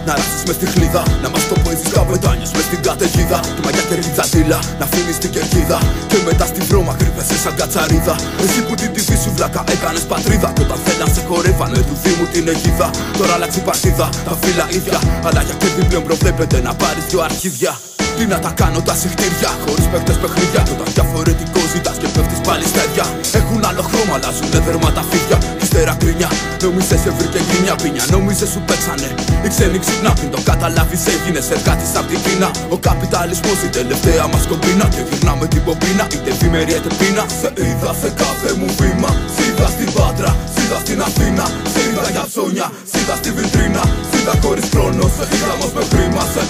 να ράσεις μες στη χλίδα. Να μας το παίζεις καπετάνιος μες στην καταιγίδα. Του μαγιά και ριτζαντήλα να αφήνεις την κερκίδα. Και μετά στη βρώμα κρύβεσαι σαν κατσαρίδα. Εσύ που την τυφή σου βλάκα έκανες πατρίδα. Κι όταν θέλαν σε χορεύανε του Δήμου την αιγίδα. Τώρα αλλάξει η παρτίδα, τα φύλλα ίδια. Αλλά για κέρδη πλέον προβλέπεται να πάρεις δυο αρχίδια. Τι να τα κάνω τα συχτήρια, χωρίς παίκτες παιχνίδια. Κι όταν διαφορετικό ζητάς και πέφτεις πάλι στα ίδια. Έχουν άλλο χρώμα, αλλάζουνε δέρμα τα φίδια. Κι ύστερα κρίνια, νόμιζες σε βρήκε γκρίνια πίνια. Νόμιζες σου παίξανε, οι ξένοι ξυπνά. Πριν το καταλάβεις έγινες εργάτης απ' την Κίνα. Ο καπιταλισμός η τελευταία μας κομπίνα. Και γυρνάμε την πομπίνα, είτε ευημερία είτε πείνα. Σε είδα σε κάθε μου βήμα, σ' είδα στην Πάτρα, σ' είδα στην Αθήνα. Σ' είδα για ψώνια, σ' είδα στη βιτρίνα. Σ' είδα χωρίς χρόνο, σε είδα όμως με χρήμα. Σε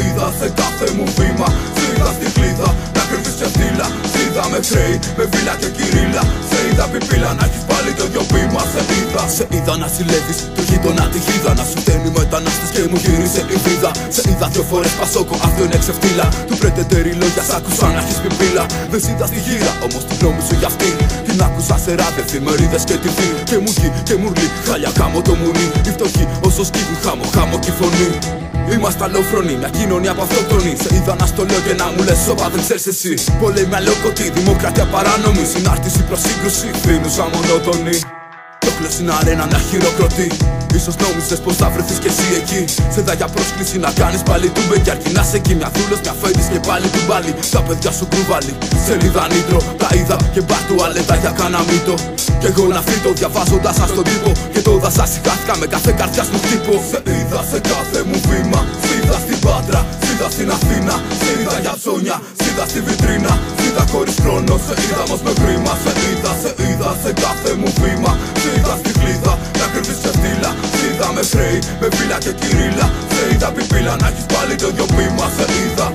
είδα σε κάθε μου βήμα, σ' είδα στη χλίδα να κρύβεις και φτύλα. Σ' είδα με χρέη, με βίλα και κυρίλα. Σε είδα πιπίλα να έχεις πάλι το ίδιο βήμα. Σε είδα να συλλέγεις το γείτονα τη χίδα. Να σου φταίνει μετανάστες και μου γύρισε η βίδα. Σε είδα δυο φορές πασόκο, αυτό είναι ξεφτύλα. Του πρετετερή λόγια σ' άκουσα να έχεις πιπίλα. Δεν σ' είδα στη γύρα, όμως τη γνώμη σου για αυτήν την άκουσα σε ράδε, εφημερίδες και TV. Και μου γη και μουρλί, χάλια κάμω το μουνί. Οι φτωχοί όσο σκύβουν χάμω κι φωνή. Είμαστε αλλόφρονοι, μια κοινωνία που αυτοκτονεί. Σε είδα να στο λέω και να μου λες όπα δεν ξέρεις εσύ. Πολέμη αλόκοτη, δημοκρατία παράνομη. Συνάρτηση προς σύγκρουση, φρύνουσα μονότονη. Το κλαις στην αρένα να χειροκροτεί. Ίσως νόμιζες πως θα βρεθείς κι εσύ εκεί. Σε δα για πρόσκληση να κάνεις πάλι του μπε. Κι αρκεί να σε εκεί μια δούλος, μια φέντης και πάλι του μπάλι. Τα παιδιά σου κρουβάλι, σελίδα νήτρο. Τα είδα και μπα του αλέτα για κάνα μύτο. Κι εγώ να φύτω διαβάζοντας σας τον τύπο. Και το δασάσυχάθηκα με κάθε καρδιάς μου χτύπο. Σε είδα σε κάθε μου βήμα, σ' είδα στην Πάτρα, σ' είδα στην Αθήνα. Σ' είδα για ψώνια, σ' είδα στη βιτρίνα. Σ' είδα χωρίς χρόνο, σε είδα όμως με χρήμα. Σε είδα σε κάθε μου βήμα, σ' είδα στη χλίδα να κρύβεις και φτύλα. Σ' είδα με χρέη, με βίλα και κυρίλα. Σε είδα πιπίλα να έχεις πάλι το ίδιο βήμα. Σε είδα.